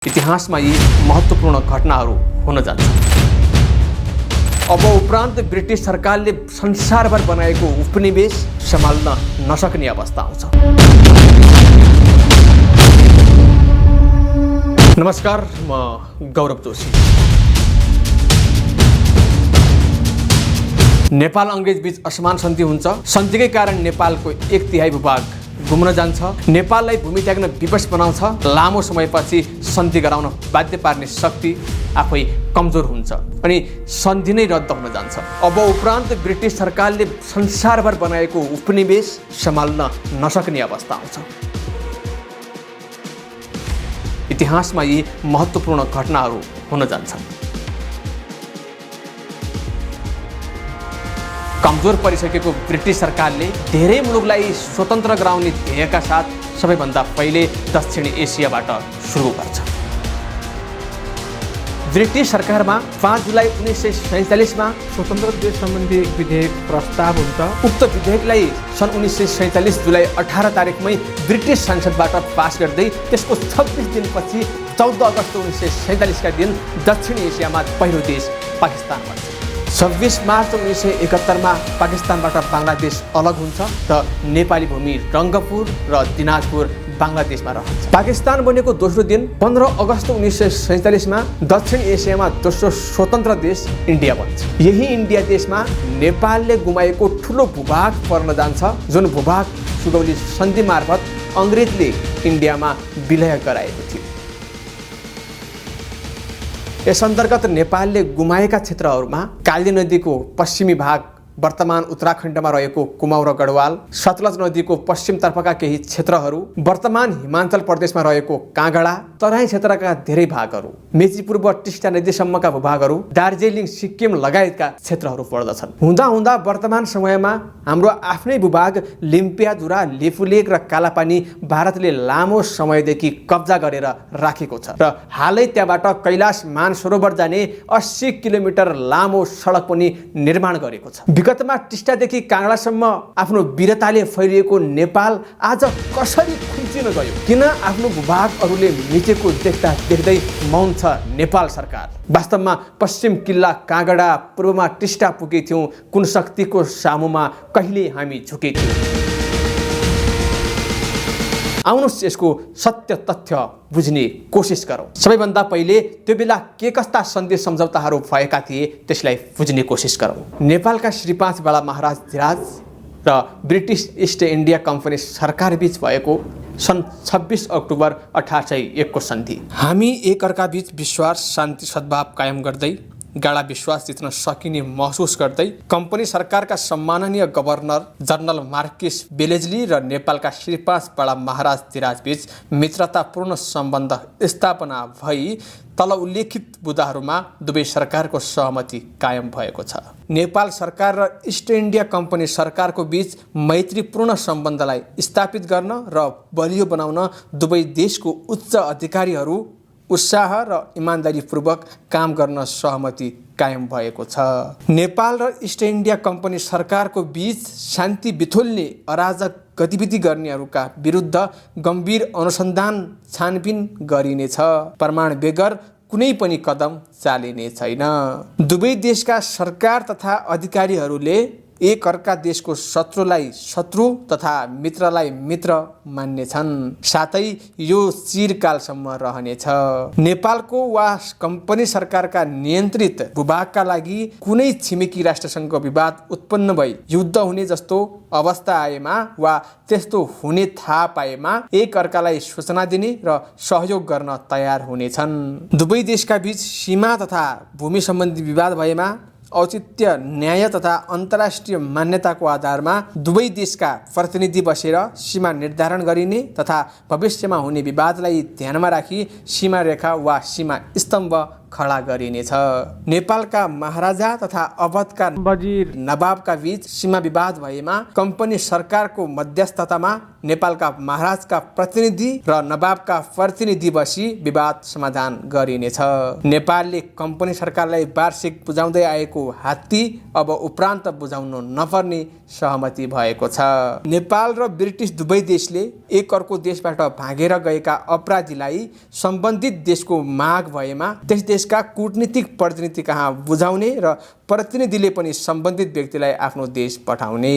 इतिहासमा यी महत्त्वपूर्ण घटनाहरू हुन जान्छन्। अब उपरान्त ब्रिटिस सरकारले संसारभर बनाएको उपनिवेश सम्हाल्न नसक्ने अवस्था आउँछ। नमस्कार, म गौरव जोशी। नेपाल अंग्रेज बीच असमान सन्धि हुन्छ। सन्धिकै कारण नेपालको 1/3 भूभाग गुम्न जान्छ। नेपाललाई भूमि त्याग्न विवश बनाउँछ। लामो समयपछि सन्धि गराउन बाध्य पार्ने शक्ति आफै कमजोर हुन्छ अनि सन्धि नै रद्द हुन जान्छ। अब उपरान्त ब्रिटिस सरकारले संसारभर बनाएको उपनिवेश सम्हाल्न नसक्ने अवस्था आउँछ। इतिहासमा यी महत्त्वपूर्ण घटनाहरू हुन जान्छन्। कमजोर परिसकेको ब्रिटिस सरकारले धेरै मुलुकलाई स्वतन्त्र गराउने ध्येयका साथ सबैभन्दा पहिले दक्षिणी एसियाबाट सुरु गर्छ। ब्रिटिस सरकारमा 5 जुलाई 1947 स्वतन्त्र देश सम्बन्धी विधेयक प्रस्ताव हुन्छ। उक्त विधेयकलाई सन् 1947 जुलाई 18 तारिकमै ब्रिटिश संसदबाट पास गर्दै त्यसको 26 दिनपछि 14 अगस्त 1947 का दिन दक्षिणी एसियामा पहिलो देश पाकिस्तान बन्छ। 26 मार्च 1971 पाकिस्तानबाट बङ्गलादेश अलग हुन्छ र नेपाली भूमि रङ्गपुर र दिनाजपुर बङ्गलादेशमा रहन्छ। पाकिस्तान बनेको दोस्रो दिन 15 अगस्त 1947 दक्षिण एसियामा दोस्रो स्वतन्त्र देश इन्डिया बन्छ। यही इन्डिया देशमा नेपालले गुमाएको ठुलो भूभाग पर्न जान्छ, जुन भूभाग सुगौली सन्धि मार्फत अङ्ग्रेजले इन्डियामा विलय गराएको थियो। यस अन्तर्गत नेपालले गुमाएका क्षेत्रहरूमा काली नदीको पश्चिमी भाग, वर्तमान उत्तराखण्डमा रहेको कुमाउँ र गढवाल, सतलज नदीको पश्चिमतर्फका केही क्षेत्रहरू, वर्तमान हिमाचल प्रदेशमा रहेको काँगडा, तराई क्षेत्रका धेरै भागहरू, मेची पूर्व टिस्टा नदीसम्मका भूभागहरू, दार्जिलिङ, सिक्किम लगायतका क्षेत्रहरू पर्दछन्। हुँदा हुँदा वर्तमान समयमा हाम्रो आफ्नै भूभाग लिम्पियाजुरा, लिपुलेक र कालापानी भारतले लामो समयदेखि कब्जा गरेर राखेको छ र हालै त्यहाँबाट कैलाश मानसरोवर जाने 80 किलोमिटर लामो सडक पनि निर्माण गरेको छ। विगतमा टिस्टादेखि काँगडासम्म आफ्नो वीरताले फैलिएको नेपाल आज कसरी खुम्चिन गयो? किन आफ्नो भूभागहरूले मिचेको देख्दा देख्दै मौन छ नेपाल सरकार? वास्तवमा पश्चिम किल्ला काँगडा, पूर्वमा टिस्टा पुगेथ्यौँ, कुन शक्तिको सामुमा कहिले हामी झुकेथ्यौँ? आउनुहोस् यसको सत्य तथ्य बुझ्ने कोसिस गरौँ। सबैभन्दा पहिले त्यो बेला के कस्ता सन्धि सम्झौताहरू भएका थिए त्यसलाई बुझ्ने कोसिस गरौँ। नेपालका श्री 5 बडा महाराज धिराज र ब्रिटिस इस्ट इन्डिया कम्पनी सरकार बीच भएको सन् 26 अक्टोबर 1801 को सन्धि। हामी एकअर्का बीच विश्वास, शान्ति, सद्भाव कायम गर्दै गाढा विश्वास जित्न सकिने महसुस गर्दै कम्पनी सरकारका सम्माननीय गभर्नर जनरल मार्किस बेलेजली र नेपालका श्री 5 बडा महाराज धिराज बीच मित्रतापूर्ण सम्बन्ध स्थापना भई तल उल्लेखित बुदाहरूमा दुवै सरकारको सहमति कायम भएको छ। नेपाल सरकार र इस्ट इन्डिया कम्पनी सरकारको बीच मैत्रीपूर्ण सम्बन्धलाई स्थापित गर्न र बलियो बनाउन दुवै देशको उच्च अधिकारीहरू उत्साह र इमान्दारीपूर्वक काम गर्न सहमति कायम भएको छ। नेपाल र इस्ट इन्डिया कम्पनी सरकारको बीच शान्ति बिथोल्ने अराजक गतिविधि गर्नेहरूका विरुद्ध गम्भीर अनुसन्धान छानबिन गरिनेछ। प्रमाण बेगर कुनै पनि कदम चालिने छैन। दुवै देशका सरकार तथा अधिकारीहरूले एक अर्का देशको शत्रुलाई शत्रु तथा मित्रलाई मित्र मान्नेछन्। साथै यो चिरकालसम्म रहनेछ। नेपालको वा कम्पनी सरकारका नियन्त्रित भूभागका लागि कुनै छिमेकी राष्ट्रसँग विवाद उत्पन्न भई युद्ध हुने जस्तो अवस्था आएमा वा त्यस्तो हुने थाहा पाएमा एक अर्कालाई सूचना दिने र सहयोग गर्न तयार हुनेछन्। दुवै देशका बीच सीमा तथा भूमि सम्बन्धी विवाद भएमा औचित्य, न्याय तथा अन्तर्राष्ट्रिय मान्यताको आधारमा दुवै देशका प्रतिनिधि बसेर सीमा निर्धारण गरिने तथा भविष्यमा हुने विवादलाई ध्यानमा राखी सीमा रेखा वा सीमा स्तम्भ खडा गरिनेछ। नेपालका महाराजा तथा अवधका वजिर नवाबका बीच सीमा विवाद भएमा कम्पनी सरकारको मध्यस्थतामा नेपालका महाराजका प्रतिनिधि र नवाबका प्रतिनिधि बसी विवाद समाधान गरिनेछ। नेपालले कम्पनी सरकारलाई वार्षिक बुझाउँदै आएको हात्ती अब उपरान्त बुझाउनु नपर्ने सहमति भएको छ। नेपाल र ब्रिटिस दुवै देशले एक अर्को देशबाट भागेर गएका अपराधीलाई सम्बन्धित देशको माग भएमा त्यस देशका कूटनीतिक प्रतिनिधि कहाँ बुझाउने र प्रतिनिधिले पनि सम्बन्धित व्यक्तिलाई आफ्नो देश पठाउने।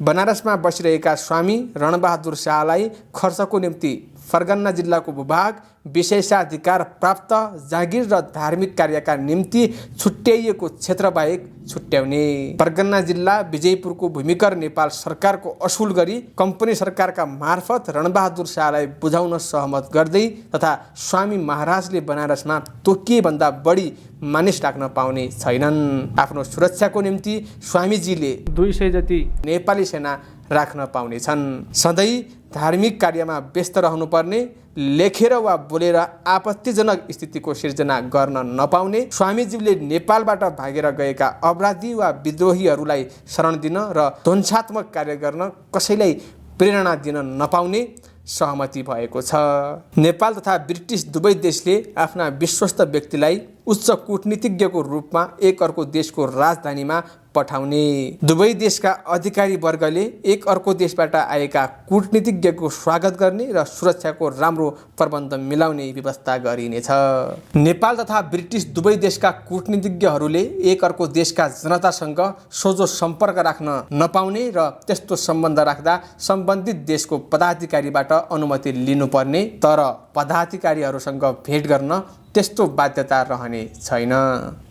बनारसमा बसिरहेका स्वामी रणबहादुर शाहलाई खर्चको निम्ति फरगन्ना जिल्लाको भूभाग विशेषाधिकार प्राप्त जागिर र धार्मिक कार्यका निम्ति छुट्याइएको क्षेत्र बाहेक छुट्याउने। फरगन्ना जिल्ला विजयपुरको भूमिकर नेपाल सरकारको असुल गरी कम्पनी सरकारका मार्फत रणबहादुर शाहलाई बुझाउन सहमत गर्दै तथा स्वामी महाराजले बनारसमा तोकिएभन्दा बढी मानिस राख्न पाउने छैनन्। आफ्नो सुरक्षाको निम्ति स्वामीजीले 200 जति नेपाली सेना राख्न पाउनेछन्। सधैँ धार्मिक कार्यमा व्यस्त रहनुपर्ने, लेखेर वा बोलेर आपत्तिजनक स्थितिको सिर्जना गर्न नपाउने, स्वामीजीले नेपालबाट भागेर गएका अपराधी वा विद्रोहीहरूलाई शरण दिन र ध्वंसात्मक कार्य गर्न कसैलाई प्रेरणा दिन नपाउने सहमति भएको छ। नेपाल तथा ब्रिटिस दुवै देशले आफ्ना विश्वस्त व्यक्तिलाई उच्च कूटनीतिज्ञको रूपमा एक अर्को देशको राजधानीमा पठाउने। दुवै देशका अधिकारी वर्गले एक अर्को देशबाट आएका कूटनीतिज्ञको स्वागत गर्ने र सुरक्षाको राम्रो प्रबन्ध मिलाउने व्यवस्था गरिनेछ। नेपाल तथा ब्रिटिस दुवै देशका कूटनीतिज्ञहरूले एक अर्को देशका जनतासँग सोझो सम्पर्क राख्न नपाउने र त्यस्तो सम्बन्ध राख्दा सम्बन्धित देशको पदाधिकारीबाट अनुमति लिनुपर्ने, तर पदाधिकारीहरूसँग भेट गर्न त्यस्तो बाध्यता रहने छैन।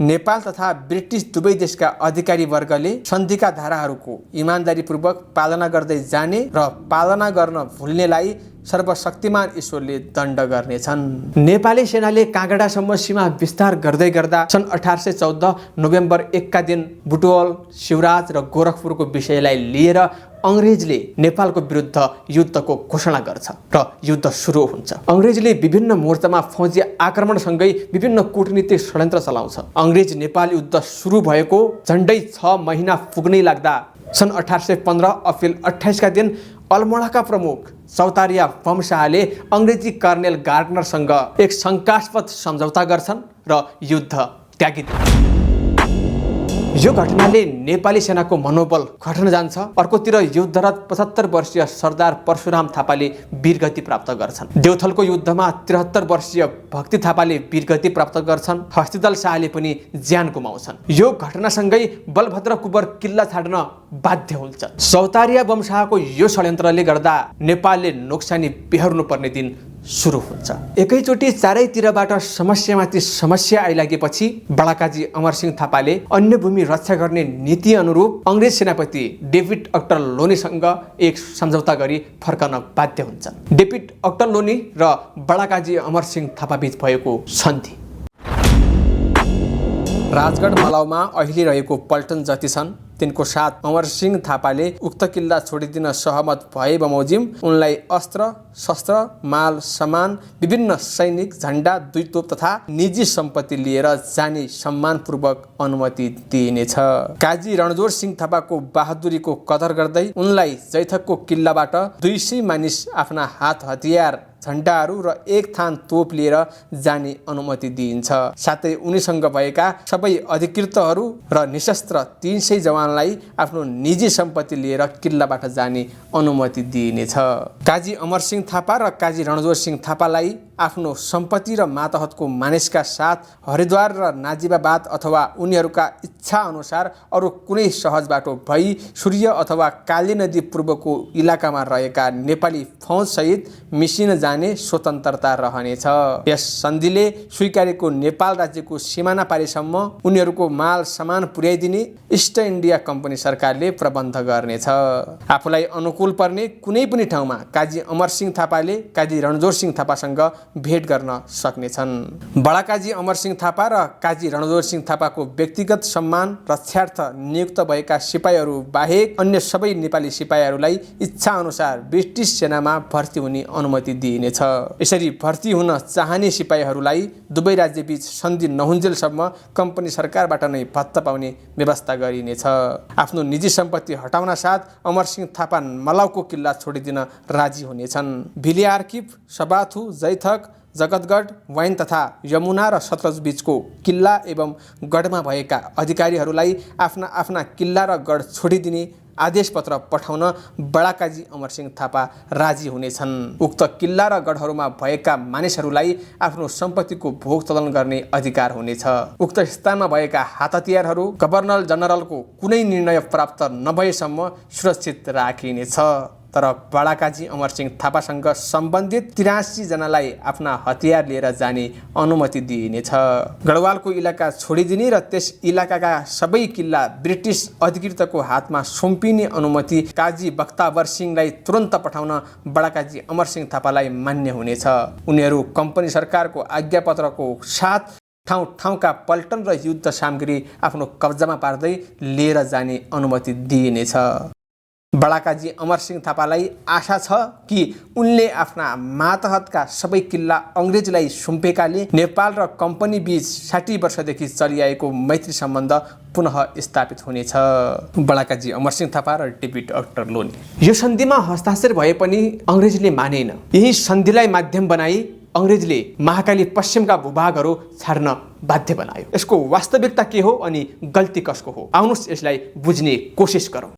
नेपाल तथा ब्रिटिस दुवै देशका अधिकारी वर्गले सन्धिका धाराहरूको इमानदारीपूर्वक पालना गर्दै जाने र पालना गर्न भुल्नेलाई सर्वशक्तिमान ईश्वरले दण्ड गर्नेछन्। नेपाली सेनाले काँगडासम्म सीमा विस्तार गर्दै गर्दा सन् 1814 नोभेम्बर 1 का दिन बुटवल, शिवराज र गोरखपुरको विषयलाई लिएर अङ्ग्रेजले नेपालको विरुद्ध युद्धको घोषणा गर्छ र युद्ध सुरु हुन्छ। अङ्ग्रेजले विभिन्न मोर्चामा फौजी आक्रमणसँगै विभिन्न कूटनीतिक षड्यन्त्र चलाउँछ। अङ्ग्रेज नेपाल युद्ध सुरु भएको झन्डै 6 महिना पुग्नै लाग्दा सन् 1815 अप्रिल 28 का दिन अल्मोडाका प्रमुख चौतारिया वंशाले अङ्ग्रेजी कर्नेल गार्डनरसँग एक शङ्कास्पद सम्झौता गर्छन् र युद्ध त्यागिदिन्छन्। यो घटनाले नेपाली सेनाको मनोबल घट्न जान्छ। अर्कोतिर युद्धरत 75 वर्षीय सरदार परशुराम थापाले वीरगति प्राप्त गर्छन्। देउथलको युद्धमा 73 वर्षीय भक्ति थापाले वीरगति प्राप्त गर्छन्। हस्तिदल शाहले पनि ज्यान गुमाउँछन्। यो घटनासँगै बलभद्र कुबर किल्ला छाड्न बाध्य हुन्छ। चौतारिया वंशाको यो षड्यन्त्रले गर्दा नेपालले नोक्सानी बेहोर्नु पर्ने दिन सुरु हुन्छ। एकैचोटि चारैतिरबाट समस्यामाथि समस्या आइलागेपछि बडाकाजी अमरसिंह थापाले अन्य भूमि रक्षा गर्ने नीति अनुरूप अङ्ग्रेज सेनापति डेभिड अक्टरलोनीसँग एक सम्झौता गरी फर्कन बाध्य हुन्छन्। डेभिड अक्टरलोनी र बडाकाजी अमरसिंह थापाबीच भएको सन्धि। राजगढ मलाउमा अहिले रहेको पल्टन जति छन् तिनको साथ अमरसिंह थापाले उक्त किल्ला छोडिदिन सहमत भए बमोजिम उनलाई अस्त्र शस्त्र माल सामान विभिन्न सैनिक झण्डा 2 तोप तथा निजी सम्पत्ति लिएर जाने सम्मानपूर्वक अनुमति दिइनेछ। काजी रणजोर सिंह थापाको बहादुरीको कदर गर्दै उनलाई जैथकको किल्लाबाट 200 मानिस आफ्ना हात हतियार झण्डाहरू र एक थान तोप लिएर जाने अनुमति दिइन्छ। साथै उनीसँग भएका सबै अधिकृतहरू र निशस्त्र 300 जवानलाई आफ्नो निजी सम्पत्ति लिएर किल्लाबाट जाने अनुमति दिइनेछ। काजी अमरसिंह थापा र काजी रणजोर सिंह थापालाई आफ्नो सम्पत्ति र मातहतको मानिसका साथ हरिद्वार र नाजिबाबाद अथवा उनीहरूका इच्छा अनुसार अरू कुनै सहज बाटो भई सूर्य अथवा काली नदी पूर्वको इलाकामा रहेका नेपाली फौजसहित मिसिन जाने स्वतन्त्रता रहनेछ। यस सन्धिले स्वीकारेको नेपाल राज्यको सिमाना पारीसम्म उनीहरूको माल सामान पुर्याइदिने इस्ट इन्डिया कम्पनी सरकारले प्रबन्ध गर्नेछ। आफूलाई अनुकूल पर्ने कुनै पनि ठाउँमा काजी अमरसिंह थापाले काजी रणजोर सिंह थापासँग भेट गर्न सक्नेछन्। बडा काजी अमरसिंह थापा र काजी रणधोर सिंह थापाको व्यक्तिगत सम्मान रक्षार्थ नियुक्त भएका सिपाहीहरू बाहेक अन्य सबै नेपाली सिपाहीहरूलाई इच्छा अनुसार ब्रिटिस सेनामा भर्ती हुने अनुमति दिइनेछ। यसरी भर्ती हुन चाहने सिपाहीहरूलाई दुवै राज्यबीच सन्धि नहुन्जेलसम्म कम्पनी सरकारबाट नै भत्ता पाउने व्यवस्था गरिनेछ। आफ्नो निजी सम्पत्ति हटाउन साथ अमरसिंह थापा मलाउको किल्ला छोडिदिन राजी हुनेछन्। भिले आर्किभ, सबाथु, जैथक, जगतगढ, वाइन तथा यमुना र सतलज बीचको किल्ला एवं गढमा भएका अधिकारीहरूलाई आफ्ना आफ्ना किल्ला र गढ छोडिदिने आदेश पत्र पठाउन बडाकाजी अमरसिंह थापा राजी हुनेछन्। उक्त किल्ला र गढहरूमा भएका मानिसहरूलाई आफ्नो सम्पत्तिको भोग चलन गर्ने अधिकार हुनेछ। उक्त स्थानमा भएका हात हतियारहरू गभर्नर जनरलको कुनै निर्णय प्राप्त नभएसम्म सुरक्षित राखिनेछ। तर बडाकाजी अमरसिंह थापासँग सम्बन्धित 83 जनालाई आफ्ना हतियार लिएर जाने अनुमति दिइनेछ। गढवालको इलाका छोडिदिने र त्यस इलाकाका सबै किल्ला ब्रिटिस अधिकृतको हातमा सुम्पिने अनुमति काजी बख्तावर सिंहलाई तुरन्त पठाउन बडाकाजी अमरसिंह थापालाई मान्य हुनेछ। उनीहरू कम्पनी सरकारको आज्ञापत्रको साथ ठाउँ ठाउँका पल्टन र युद्ध सामग्री आफ्नो कब्जामा पार्दै लिएर जाने अनुमति दिइनेछ। बडाकाजी अमरसिंह थापालाई आशा छ कि उनले आफ्ना मातहतका सबै किल्ला अङ्ग्रेजलाई सुम्पेकाले नेपाल र कम्पनी बीच 60 वर्षदेखि चलिआएको मैत्री सम्बन्ध पुनः स्थापित हुनेछ। बडाकाजी अमरसिंह थापा र डेभिड अटरलोनी। यो सन्धिमा हस्ताक्षर भए पनि अङ्ग्रेजले मानेन। यही सन्धिलाई माध्यम बनाई अङ्ग्रेजले महाकाली पश्चिमका भूभागहरू छाड्न बाध्य बनायो। यसको वास्तविकता के हो अनि गल्ती कसको हो? आउनुहोस् यसलाई बुझ्ने कोसिस गरौँ।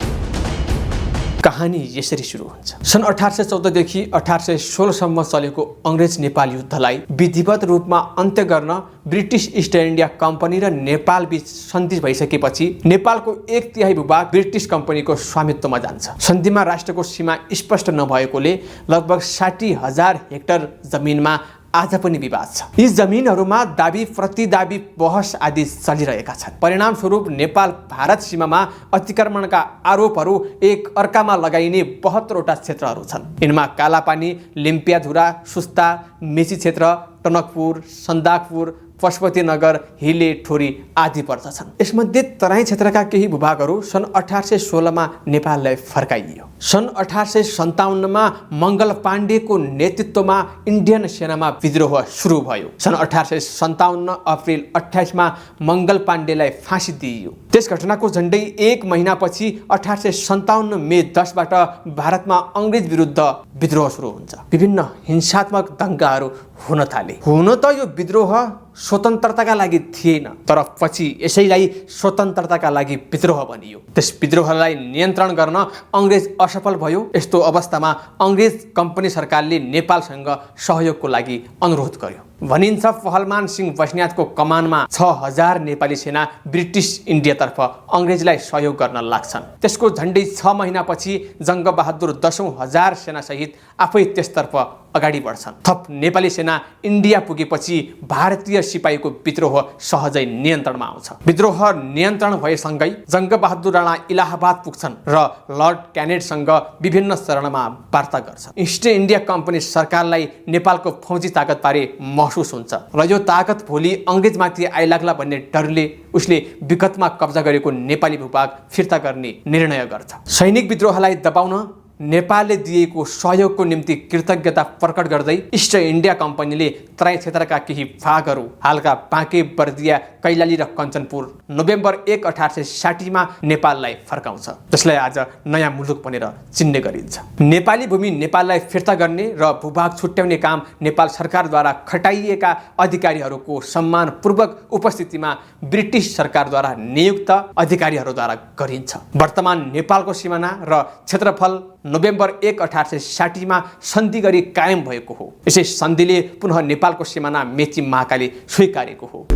कहानी यसरी सुरु हुन्छ। सन् 1814 देखि 1816 सम्म चलेको अङ्ग्रेज नेपाल युद्धलाई विधिवत रूपमा अन्त्य गर्न ब्रिटिस इस्ट इन्डिया कम्पनी र नेपाल बीच सन्धि भइसकेपछि नेपालको 1/3 भूभाग ब्रिटिस कम्पनीको स्वामित्वमा जान्छ। सन्धिमा राष्ट्रको सीमा स्पष्ट नभएकोले लगभग 60,000 हेक्टर जमिनमा आज पनि विवाद छ। यी जमिनहरूमा दाबी प्रतिदाबी बहस आदि चलिरहेका छन्। परिणामस्वरूप नेपाल भारत सीमामा अतिक्रमणका आरोपहरू एक अर्कामा लगाइने 72वटा क्षेत्रहरू छन्। यिनमा कालापानी, लिम्पियाधुरा, सुस्ता, मेची क्षेत्र, टनकपुर, सन्दाकपुर, पशुपतिनगर, हिले, ठोरी आदि पर्दछन्। यसमध्ये तराई क्षेत्रका केही भूभागहरू सन् 1816 मा नेपाललाई फर्काइयो। सन् 1857 मा मङ्गल पाण्डेको नेतृत्वमा इन्डियन सेनामा विद्रोह सुरु भयो। सन् 1857 अप्रिल 28 मा मङ्गल पाण्डेलाई फाँसी दिइयो। त्यस घटनाको झन्डै 1 महिनापछि 1857 मे 10 बाट भारतमा अङ्ग्रेज विरुद्ध विद्रोह सुरु हुन्छ। विभिन्न हिंसात्मक दङ्गाहरू हुन थाले। हुन त यो विद्रोह स्वतन्त्रताका लागि थिएन, तर पछि यसैलाई स्वतन्त्रताका लागि विद्रोह बनियो। त्यस विद्रोहलाई नियन्त्रण गर्न अङ्ग्रेज असफल भयो। यस्तो अवस्थामा अङ्ग्रेज कम्पनी सरकारले नेपालसँग सहयोगको लागि अनुरोध गर्यो। भनिन्छ पहलमान सिंह बस्नेतको कमानमा 6000 नेपाली सेना ब्रिटिस इन्डियातर्फ अङ्ग्रेजलाई सहयोग गर्न लाग्छन्। त्यसको झन्डै 6 महिनापछि जङ्गबहादुर 10औं हजार सेनासहित आफै त्यसतर्फ अगाडि बढ्छन्। थप नेपाली सेना इन्डिया पुगेपछि भारतीय सिपाहीको विद्रोह सहजै नियन्त्रणमा आउँछ। विद्रोह नियन्त्रण भएसँगै जङ्गबहादुर राणा इलाहाबाद पुग्छन् र लर्ड क्यानेडसँग विभिन्न चरणमा वार्ता गर्छन्। इस्ट इन्डिया कम्पनी सरकारलाई नेपालको फौजी ताकतबारे महसुस हुन्छ र यो ताकत भोलि अङ्ग्रेजमाथि आइलाग्ला भन्ने डरले उसले विगतमा कब्जा गरेको नेपाली भूभाग फिर्ता गर्ने निर्णय गर्छ। सैनिक विद्रोहलाई दबाउन नेपालले दिएको सहयोगको निम्ति कृतज्ञता प्रकट गर्दै इस्ट इन्डिया कम्पनीले तराई क्षेत्रका केही भागहरू हालका बाँके, बर्दिया, कैलाली र कञ्चनपुर नोभेम्बर 1, 1860 मा नेपाललाई फर्काउँछ, जसलाई आज नयाँ मुलुक भनेर चिन्ने गरिन्छ। नेपाली भूमि नेपाललाई फिर्ता गर्ने र भूभाग छुट्याउने काम नेपाल सरकारद्वारा खटाइएका अधिकारीहरूको सम्मानपूर्वक उपस्थितिमा ब्रिटिस सरकारद्वारा नियुक्त अधिकारीहरूद्वारा गरिन्छ। वर्तमान नेपालको सिमाना र क्षेत्रफल नोभेम्बर 1, 1860 मा सन्धि गरी कायम भएको हो। यसै सन्धिले पुनः नेपालको सिमाना मेची महाकाली स्वीकारेको हो।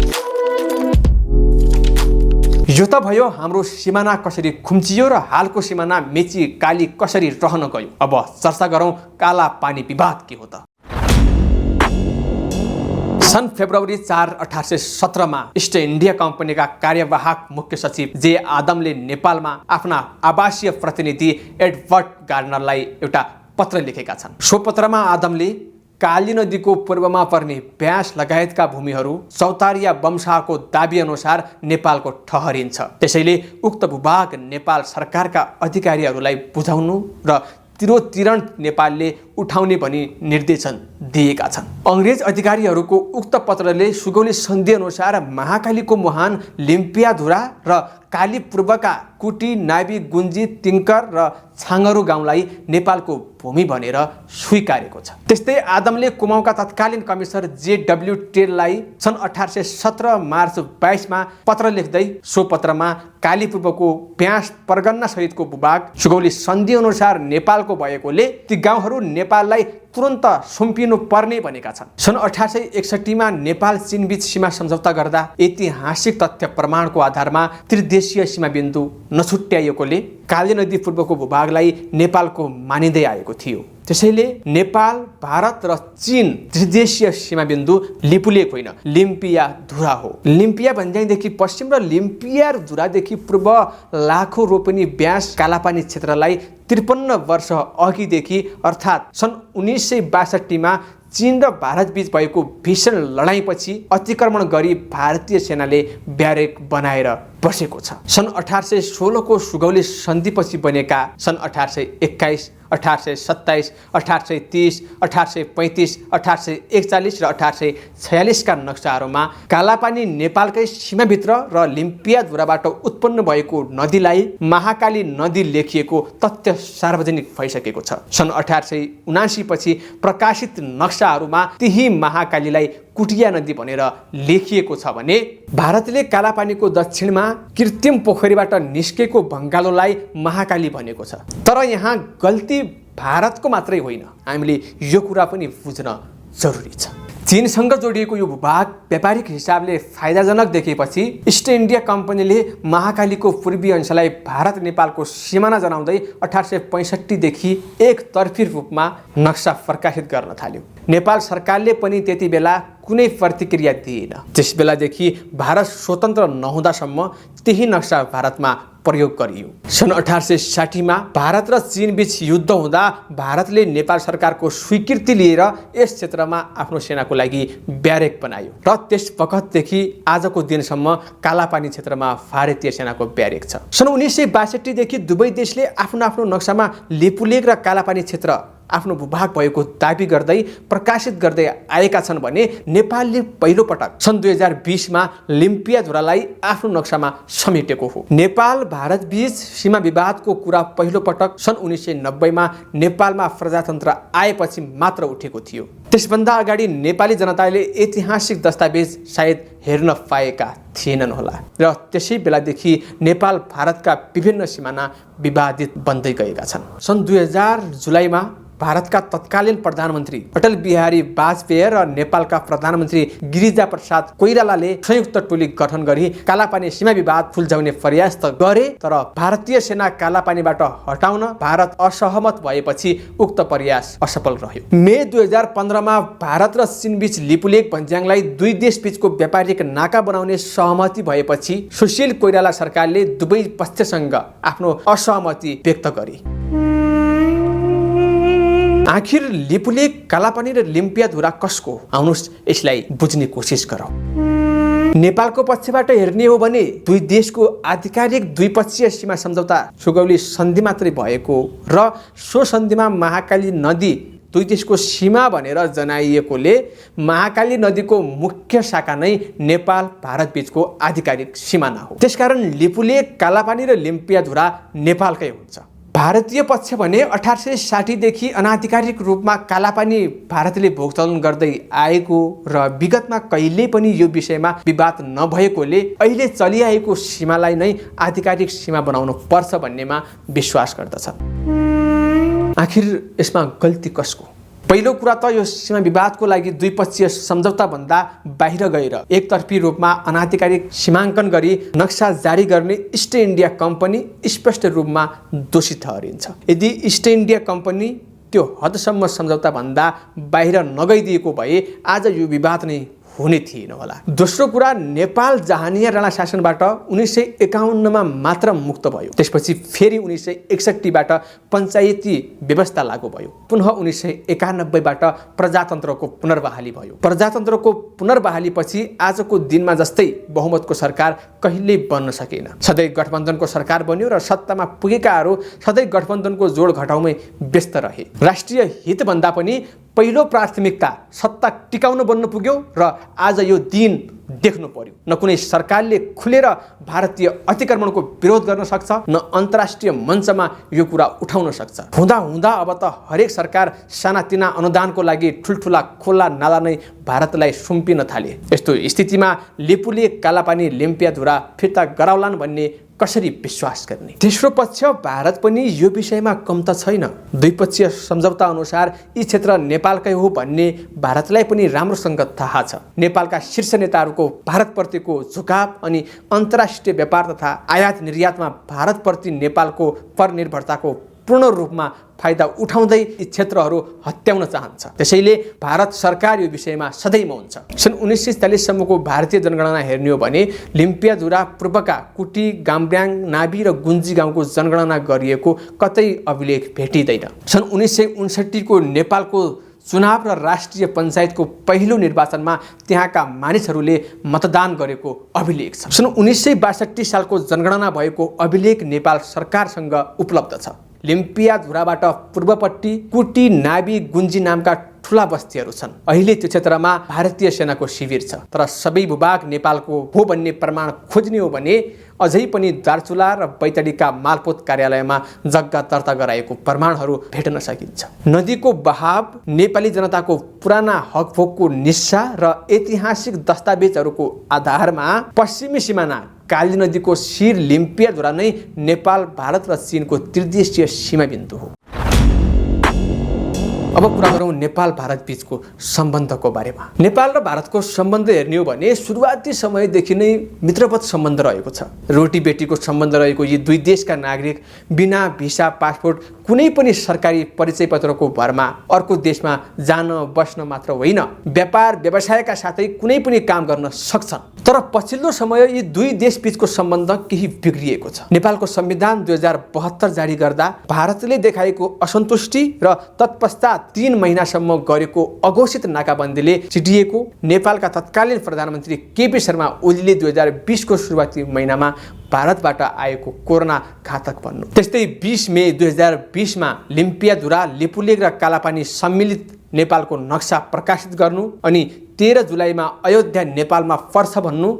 यो त भयो हाम्रो सिमाना कसरी खुम्चियो र हालको सिमाना मेची काली कसरी रहन गयो। अब चर्चा गरौँ काला पानी विवाद के हो त। सन् फेब्रुअरी 4, 1817 मा इस्ट इन्डिया कम्पनीका कार्यवाहक मुख्य सचिव जे आदमले नेपालमा आफ्ना आवासीय प्रतिनिधि एडवर्ड गार्नरलाई एउटा पत्र लेखेका छन्। सो पत्रमा आदमले काली नदीको पूर्वमा पर्ने ब्यास लगायतका भूमिहरू चौतारिया वंशाको दाबी अनुसार नेपालको ठहरिन्छ। त्यसैले उक्त भूभाग नेपाल सरकारका अधिकारीहरूलाई बुझाउनु र तिरोतिरण नेपालले उठाउने भनी निर्देशन दिएका छन्। अंग्रेज अधिकारीहरूको उक्त पत्रले सुगौली सन्धि अनुसार महाकालीको मुहान लिम्पियाधुरा र काली पूर्वका कुटी, नाबी, गुन्जी, तिङ्कर र छाङ्गरु गाउँलाई नेपालको भूमि भनेर स्वीकारेको छ। त्यस्तै आदमले कुमाउँका तत्कालीन कमिसनर JW टेललाई सन् 1817 मार्च 22 मा पत्र लेख्दै सो पत्रमा काली पूर्वको ब्यास परगन्ना सहितको भूभाग सुगौली सन्धि अनुसार नेपालको भएकोले ती गाउँहरू नेपाललाई तुरन्त सुम्पिनु पर्ने भनेका छन्। सन् 1861 मा नेपाल चीन बीच सीमा सम्झौता गर्दा ऐतिहासिक तथ्य प्रमाणको आधारमा त्रिदेशीय सीमा बिन्दु नछुट्याइएकोले काली नदी पूर्वको भूभागलाई नेपालको मानिँदै आएको थियो। त्यसैले नेपाल, भारत र चीन त्रिदेशीय सीमा बिन्दु लिपुलेक होइन, लिम्पियाधुरा हो। लिम्पिया भन्ज्याङदेखि पश्चिम र लिम्पियाधुरादेखि पूर्व लाखौं रोपनी ब्यास कालापानी क्षेत्रलाई 53 वर्ष अघिदेखि अर्थात् सन् 1962 मा चीन र भारत बीच भएको भीषण लडाईँपछि अतिक्रमण गरी भारतीय सेनाले ब्यारेक बनाएर बसेको छ। सन् 1816 को सुगौली सन्धिपछि बनेका सन् 1821, 1827, 1830, 1835, 1841 र 1846 का नक्साहरूमा कालापानी नेपालकै सीमाभित्र र लिम्पियाधुराबाट उत्पन्न भएको नदीलाई महाकाली नदी लेखिएको तथ्य सार्वजनिक भइसकेको छ। सन् 1879 पछि प्रकाशित नक्साहरूमा त्यही महाकालीलाई कुटिया नदी भनेर लेखिएको छ भने भारतले कालापानीको दक्षिणमा कृत्रिम पोखरीबाट निस्केको भङ्गालोलाई महाकाली भनेको छ। तर यहाँ गल्ती भारतको मात्रै होइन, हामीले यो कुरा पनि बुझ्न जरुरी छ। चीनसँग जोडिएको यो भूभाग व्यापारिक हिसाबले फाइदाजनक देखेपछि इस्ट इन्डिया कम्पनीले महाकालीको पूर्वी अंशलाई भारत नेपालको सिमाना जनाउँदै 1865 देखि एकतर्फी रूपमा नक्सा प्रकाशित गर्न थाल्यो। नेपाल सरकारले पनि त्यति बेला कुनै प्रतिक्रिया दिएन। त्यस बेलादेखि भारत स्वतन्त्र नहुँदासम्म त्यही नक्सा भारतमा प्रयोग गरियो। सन् 1860 मा भारत र चीन बीच युद्ध हुँदा भारतले नेपाल सरकारको स्वीकृति लिएर यस क्षेत्रमा आफ्नो सेनाको लागि ब्यारेक बनायो र त्यस वखतदेखि आजको दिनसम्म कालापानी क्षेत्रमा भारतीय सेनाको ब्यारेक छ। सन् 1962 देखि दुवै देशले आफ्नो आफ्नो नक्सामा लिपुलेक र कालापानी क्षेत्र आफ्नो भूभाग भएको दाबी गर्दै प्रकाशित गर्दै आएका छन् भने नेपालले पहिलो पटक सन् 2020 मा लिम्पियाधुरालाई आफ्नो नक्सामा समेटेको हो। नेपाल भारत बीच सीमा विवादको कुरा पहिलो पटक सन् 1990 मा नेपालमा प्रजातन्त्र आएपछि मात्र उठेको थियो। त्यसभन्दा अगाडि नेपाली जनताले ऐतिहासिक दस्तावेज सायद हेर्न पाएका थिएनन् होला र त्यसै बेलादेखि नेपाल भारतका विभिन्न सिमाना विवादित बन्दै गएका छन्। सन् 2000 जुलाईमा भारतका तत्कालीन प्रधानमन्त्री अटल बिहारी वाजपेयी र नेपालका प्रधानमन्त्री गिरिजा प्रसाद कोइरालाले संयुक्त टोली गठन गरी कालापानी सीमा विवाद सुल्झाउने प्रयास त गरे, तर भारतीय सेना कालापानीबाट हटाउन भारत असहमत भएपछि उक्त प्रयास असफल रह्यो। मे 2015 मा भारत र चीन बीच लिपुलेक भन्ज्याङलाई दुई देश बीचको व्यापारिक नाका बनाउने सहमति भएपछि सुशील कोइराला सरकारले दुवै पक्षसँग आफ्नो असहमति व्यक्त गरे। आखिर लिपुलेक, कालापानी र लिम्पियाधुरा कसको? आउनुहोस् यसलाई बुझ्ने कोसिस गरौँ। नेपालको पक्षबाट हेर्ने हो भने दुई देशको आधिकारिक द्विपक्षीय सीमा सम्झौता सुगौली सन्धि मात्रै भएको र सो सन्धिमा महाकाली नदी दुई देशको सीमा भनेर जनाइएकोले महाकाली नदीको मुख्य शाखा नै नेपाल भारत बीचको आधिकारिक सिमाना हो। त्यसकारण लिपुलेक, कालापानी र लिम्पियाधुरा नेपालकै हुन्छ। भारतीय पक्ष भने 1860 देखि अनाधिकारिक रूपमा कालापानी भारतले भोगचलन गर्दै आएको र विगतमा कहिल्यै पनि यो विषयमा विवाद नभएकोले अहिले चलिआएको सीमालाई नै आधिकारिक सीमा बनाउनु पर्छ भन्नेमा विश्वास गर्दछ। आखिर यसमा गल्ती कसको? पहिलो कुरा त यो सीमा विवादको लागि द्विपक्षीय सम्झौता भन्दा बाहिर गएर एकतर्फी रूपमा अनाधिकारिक सीमाङ्कन गरी नक्सा जारी गर्ने इस्ट इन्डिया कम्पनी स्पष्ट रूपमा दोषी ठहरिन्छ। यदि इस्ट इन्डिया कम्पनी त्यो हदसम्म सम्झौता भन्दा बाहिर नगइदिएको भए आज यो विवाद नै हुने थिएन होला। दोस्रो कुरा, नेपाल जहानिया राणा शासनबाट 1951 मा मात्र मुक्त भयो। त्यसपछि फेरि 1961बाट पञ्चायती व्यवस्था लागू भयो। पुनः 1991 बाट प्रजातन्त्रको पुनर्बहाली भयो। प्रजातन्त्रको पुनर्बहालीपछि आजको दिनमा जस्तै बहुमतको सरकार कहिल्यै बन्न सकेन। सधैँ गठबन्धनको सरकार बन्यो र सत्तामा पुगेकाहरू सधैँ गठबन्धनको जोड घटाउमै व्यस्त रहे। राष्ट्रिय हितभन्दा पनि पहिलो प्राथमिकता सत्ता टिकाउन बन्न पुग्यो र आज यो दिन देख्नु पर्यो। न कुनै सरकारले खुलेर भारतीय अतिक्रमणको विरोध गर्न सक्छ, न अन्तर्राष्ट्रिय मञ्चमा यो कुरा उठाउन सक्छ। हुँदा हुँदा अब त हरेक सरकार सानातिना अनुदानको लागि ठुल्ठुला खोला नाला नै भारतलाई सुम्पिन थाले। यस्तो स्थितिमा लिपुले कालापानी लिम्पियाधुरा फिर्ता गराउलान् भन्ने कसरी विश्वास गर्ने? तेस्रो पक्ष भारत पनि यो विषयमा कम त छैन। द्विपक्षीय सम्झौता अनुसार यी क्षेत्र नेपालकै हो भन्ने भारतलाई पनि राम्रोसँग थाहा छ। नेपालका शीर्ष नेताहरूको भारतप्रतिको झुकाव अनि अन्तर्राष्ट्रिय व्यापार तथा आयात निर्यातमा भारतप्रति नेपालको परनिर्भरताको पूर्ण रूपमा फाइदा उठाउँदै यी क्षेत्रहरू हत्याउन चाहन्छ। त्यसैले भारत सरकार यो विषयमा सधैँ मौन छ। सन् 1947 सम्मको भारतीय जनगणना हेर्ने हो भने लिम्पियाधुरा पूर्वका कुटी, गाम्ब्याङ, नाभी र गुन्जी गाउँको जनगणना गरिएको कतै अभिलेख भेटिँदैन। सन् 1959 को नेपालको चुनाव र राष्ट्रिय पञ्चायतको पहिलो निर्वाचनमा त्यहाँका मानिसहरूले मतदान गरेको अभिलेख छ। सन् 1962 सालको जनगणना भएको अभिलेख नेपाल सरकारसँग उपलब्ध छ। लिम्पियाधुराबाट पूर्वपट्टि कुटी, नाभी, गुन्जी नामका ठुला बस्तीहरू छन्। अहिले त्यो क्षेत्रमा भारतीय सेनाको शिविर छ। तर सबै भूभाग नेपालको हो भन्ने प्रमाण खोज्ने हो भने अझै पनि दार्चुला र बैतडीका मालपोत कार्यालयमा जग्गा दर्ता गराएको प्रमाणहरू भेट्न सकिन्छ। नदीको बहाव, नेपाली जनताको पुराना हकभोगको निस्सा र ऐतिहासिक दस्तावेजहरूको आधारमा पश्चिमी सिमाना काली नदीको शिर लिम्पियाधुरा नै नेपाल, भारत र चीनको त्रिदेशीय सीमा बिन्दु हो। अब कुरा गरौँ नेपाल भारत बीचको सम्बन्धको बारेमा। नेपाल र भारतको सम्बन्ध हेर्ने हो भने सुरुवाती समयदेखि नै मित्रवत सम्बन्ध रहेको छ। रोटी बेटीको सम्बन्ध रहेको यी दुई देशका नागरिक बिना भिसा, पासपोर्ट, कुनै पनि सरकारी परिचय पत्रको भरमा अर्को देशमा जान बस्न मात्र होइन, व्यापार व्यवसायका साथै कुनै पनि काम गर्न सक्छन्। तर पछिल्लो समय यी दुई देश बीचको सम्बन्ध केही बिग्रिएको छ। नेपालको संविधान 2072 जारी गर्दा भारतले देखाएको असन्तुष्टि र तत्पश्चात 3 महिनासम्म गरेको अघोषित नाकाबन्दीले चिटिएको नेपालका तत्कालीन प्रधानमन्त्री केपी शर्मा ओलीले 2020 को सुरुवाती महिनामा भारतबाट आएको कोरोना घातक भन्नु। त्यस्तै 20 मे 2020 मा लिम्पियाधुरा, लिपुलेख र कालापानी सम्मिलित नेपालको नक्सा प्रकाशित गर्नु अनि 13 जुलाईमा अयोध्या नेपालमा पर्छ भन्नु,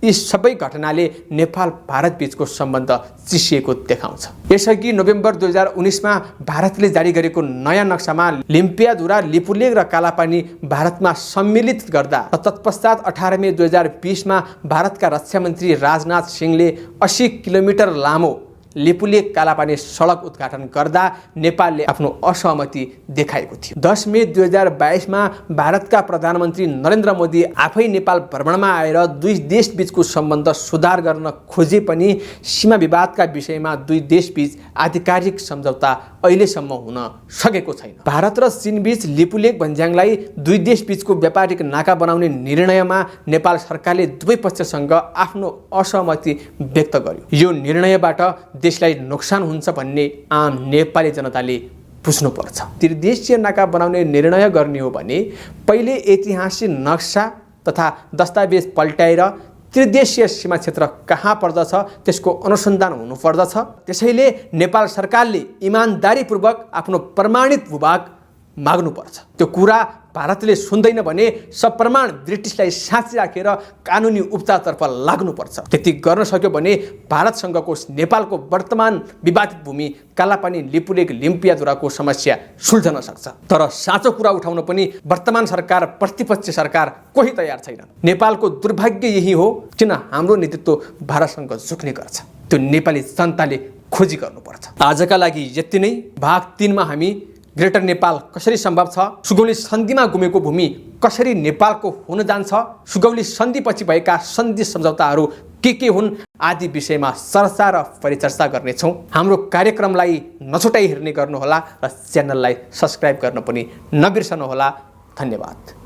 यी सबै घटनाले नेपाल भारत बीचको सम्बन्ध चिसिएको देखाउँछ। यसअघि नोभेम्बर 2019 मा भारतले जारी गरेको नयाँ नक्सामा लिम्पियाधुरा, लिपुलेख र कालापानी भारतमा सम्मिलित गर्दा तत्पश्चात 18 मे 2020 मा भारतका रक्षा मन्त्री राजनाथ सिंहले 80 किलोमिटर लामो लिपुलेख कालापानी सडक उद्घाटन गर्दा नेपालले आफ्नो असहमति देखाएको थियो। 10 मे 2022 मा भारतका प्रधानमन्त्री नरेन्द्र मोदी आफै नेपाल भ्रमणमा आएर दुई देश बीचको सम्बन्ध सुधार गर्न खोजे पनि सीमा विवादका विषयमा दुई देश बीच आधिकारिक सम्झौता अहिलेसम्म हुन सकेको छैन। भारत र चीन बीच लिपुलेख भन्ज्याङलाई दुई देश बीचको व्यापारिक नाका बनाउने निर्णयमा नेपाल सरकारले दुवै पक्षसँग आफ्नो असहमति व्यक्त गर्यो। यो निर्णयबाट देशलाई नोक्सान हुन्छ भन्ने आम नेपाली जनताले बुझ्नुपर्छ। त्रिदेशीय नाका बनाउने निर्णय गर्ने हो भने पहिले ऐतिहासिक नक्सा तथा दस्तावेज पल्टाएर त्रिदेशीय सीमा क्षेत्र कहाँ पर्दछ त्यसको अनुसन्धान हुनुपर्दछ। त्यसैले नेपाल सरकारले इमानदारीपूर्वक आफ्नो प्रमाणित भूभाग माग्नुपर्छ। त्यो कुरा भारतले सुन्दैन भने सप्रमाण ब्रिटिसलाई साँची राखेर कानुनी उपचारतर्फ लाग्नुपर्छ। त्यति गर्न सक्यो भने भारतसँगको नेपालको वर्तमान विवादित भूमि कालापानी, लिपुलेख, लिम्पियाधुराको समस्या सुल्झन सक्छ। तर साँचो कुरा उठाउन पनि वर्तमान सरकार, प्रतिपक्ष सरकार कोही तयार छैन। नेपालको दुर्भाग्य यही हो किन हाम्रो नेतृत्व भारतसँग झुक्ने गर्छ। त्यो नेपाली जनताले खोजी गर्नुपर्छ। आजका लागि यति नै। भाग 3 मा हामी ग्रेटर नेपाल कसरी सम्भव छ, सुगौली सन्धिमा गुमेको भूमि कसरी नेपालको हुन जान्छ, सुगौली सन्धिपछि भएका सन्धि सम्झौताहरू के हुन् आदि विषयमा चर्चा र परिचर्चा गर्नेछौँ। हाम्रो कार्यक्रमलाई नछुटाई हेर्ने गर्नुहोला र च्यानललाई सब्स्क्राइब गर्न पनि नबिर्सनुहोला। धन्यवाद।